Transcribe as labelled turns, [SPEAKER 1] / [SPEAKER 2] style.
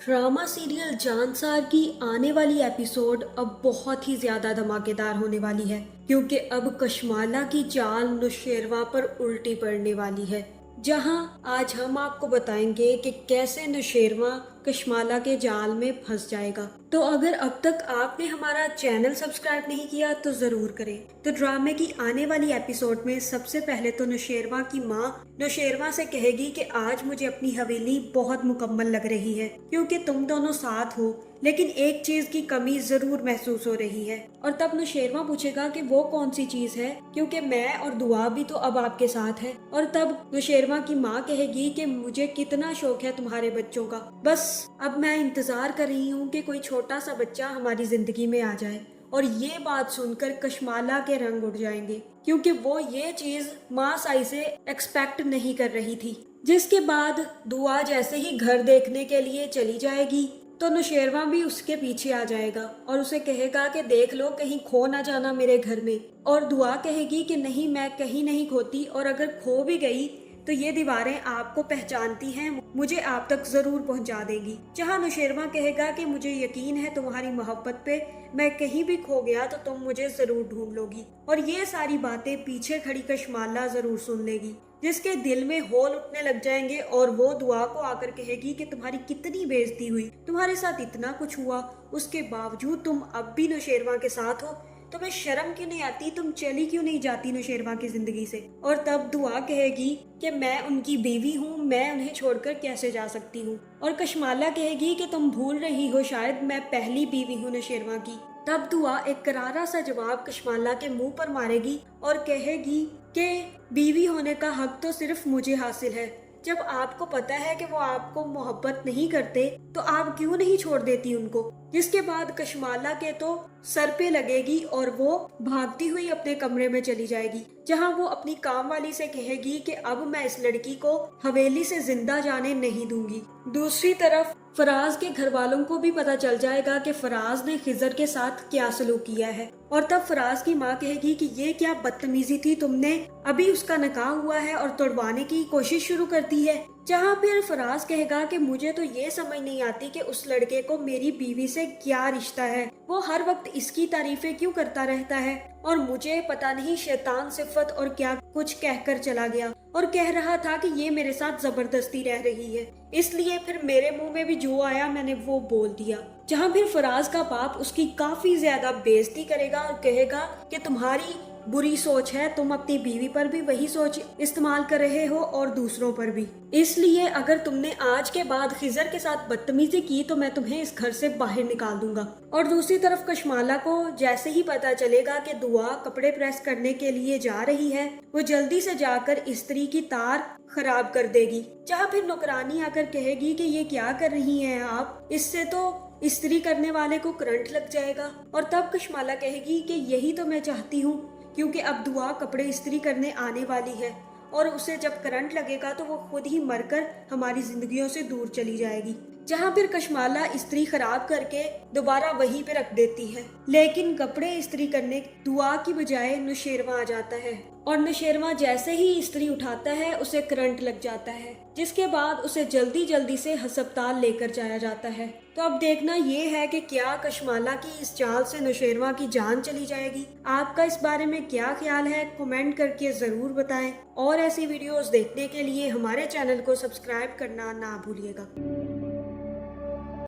[SPEAKER 1] Drama serial Jansar की आने वाली एपिसोड अब बहुत ही ज्यादा धमाकेदार होने वाली है क्योंकि अब कशमाला की चाल नुशेरवा पर उल्टी पड़ने वाली है। जहां आज हम आपको बताएंगे कि कैसे नुशेरवा कशमाला के जाल में फंस जाएगा। तो अगर अब तक आपने हमारा चैनल सब्सक्राइब नहीं किया तो जरूर करें। तो ड्रामे की आने वाली एपिसोड में सबसे पहले तो नुशेरवा की माँ नुशेरवा से कहेगी कि आज मुझे अपनी हवेली बहुत मुकम्मल लग रही है क्योंकि तुम दोनों साथ हो, लेकिन एक चीज की कमी जरूर महसूस हो रही है। और तब नुशेरवा पूछेगा कि वो कौन सी चीज है, क्योंकि मैं और दुआ भी तो अब आपके साथ है। और तब नुशेरवा की माँ कहेगी कि मुझे कितना शौक है तुम्हारे बच्चों का, बस अब मैं इंतजार कर रही हूँ कि कोई छोटा सा बच्चा हमारी जिंदगी में आ जाए। और ये बात सुनकर कशमाला के रंग उड़ जाएंगे क्योंकि वो ये चीज माँ साई से एक्सपेक्ट नहीं कर रही थी। जिसके बाद दुआ जैसे ही घर देखने के लिए चली जाएगी तो नुशेरवा भी उसके पीछे आ जाएगा और उसे कहेगा कि देख लो कहीं खो ना जाना मेरे घर में। और दुआ कहेगी कि नहीं, मैं कहीं नहीं खोती, और अगर खो भी गई तो ये दीवारें आपको पहचानती हैं, मुझे आप तक जरूर पहुंचा देगी। जहां नुशेरवा कहेगा कि मुझे यकीन है तुम्हारी मोहब्बत पे, मैं कहीं भी खो गया तो तुम मुझे जरूर ढूंढ लोगी। और ये सारी बातें पीछे खड़ी कशमाला जरूर सुन लेगी, जिसके दिल में होल उठने लग जाएंगे और वो दुआ को आकर कहेगी कि तुम्हारी कितनी बेइज्जती हुई, तुम्हारे साथ इतना कुछ हुआ, उसके बावजूद तुम अब भी नुशेरवा के साथ हो, तुम्हें शर्म क्यों नहीं आती, तुम चली क्यों नहीं जाती नुशेरवा की जिंदगी से। और तब दुआ कहेगी कि मैं उनकी बीवी हूँ, मैं उन्हें छोड़कर कैसे जा सकती हूँ। और कशमाला कहेगी कि तुम भूल रही हो शायद मैं पहली बीवी हूँ नुशेरवा की। तब दुआ एक करारा सा जवाब कशमाला के मुंह पर मारेगी और कहेगी कि बीवी होने का हक तो सिर्फ मुझे हासिल है। जब आपको पता है कि वो आपको मोहब्बत नहीं करते तो आप क्यों नहीं छोड़ देती उनको। जिसके बाद कशमाला के तो सर पे लगेगी और वो भागती हुई अपने कमरे में चली जाएगी, जहां वो अपनी काम वाली से कहेगी कि अब मैं इस लड़की को हवेली से जिंदा जाने नहीं दूंगी। दूसरी तरफ फराज के घर वालों को भी पता चल जाएगा कि फराज ने खिजर के साथ क्या सलूक किया है। और तब फराज की माँ कहेगी कि ये क्या बदतमीजी थी, तुमने अभी उसका निकाह हुआ है और तोड़वाने की कोशिश शुरू करती है। जहाँ फिर फराज कहेगा कि मुझे तो ये समझ नहीं आती कि उस लड़के को मेरी बीवी से क्या रिश्ता है, वो हर वक्त इसकी तारीफें क्यों करता रहता है, और मुझे पता नहीं शैतान सिफत और क्या कुछ कहकर चला गया और कह रहा था कि ये मेरे साथ जबरदस्ती रह रही है, इसलिए फिर मेरे मुंह में भी जो आया मैंने वो बोल दिया। जहाँ फिर फराज का बाप उसकी काफी ज्यादा बेइज्जती करेगा और कहेगा कि तुम्हारी बुरी सोच है, तुम अपनी बीवी पर भी वही सोच इस्तेमाल कर रहे हो और दूसरों पर भी, इसलिए अगर तुमने आज के बाद खिजर के साथ बदतमीजी की तो मैं तुम्हें इस घर से बाहर निकाल दूंगा। और दूसरी तरफ कशमाला को जैसे ही पता चलेगा कि दुआ कपड़े प्रेस करने के लिए जा रही है, वो जल्दी से जाकर इस्त्री की तार खराब कर देगी। जहाँ फिर नौकरानी आकर कहेगी कि ये क्या कर रही हैं आप, इससे तो इस्त्री करने वाले को करंट लग जाएगा। और तब कशमाला कहेगी कि यही तो मैं चाहती हूँ, क्योंकि अब दुआ कपड़े इस्त्री करने आने वाली है और उसे जब करंट लगेगा तो वो खुद ही मरकर हमारी जिंदगियों से दूर चली जाएगी। जहाँ फिर कशमाला इस्त्री खराब करके दोबारा वहीं पे रख देती है, लेकिन कपड़े इस्त्री करने दुआ की बजाय नुशेरवा आ जाता है और नुशेरवा जैसे ही इस्त्री उठाता है उसे करंट लग जाता है, जिसके बाद उसे जल्दी जल्दी से अस्पताल लेकर जाया जाता है। तो अब देखना ये है कि क्या कशमाला की इस चाल से नुशेरवा की जान चली जाएगी। आपका इस बारे में क्या ख्याल है, कमेंट करके जरूर बताएं। और ऐसी वीडियोस देखने के लिए हमारे चैनल को सब्सक्राइब करना ना भूलिएगा।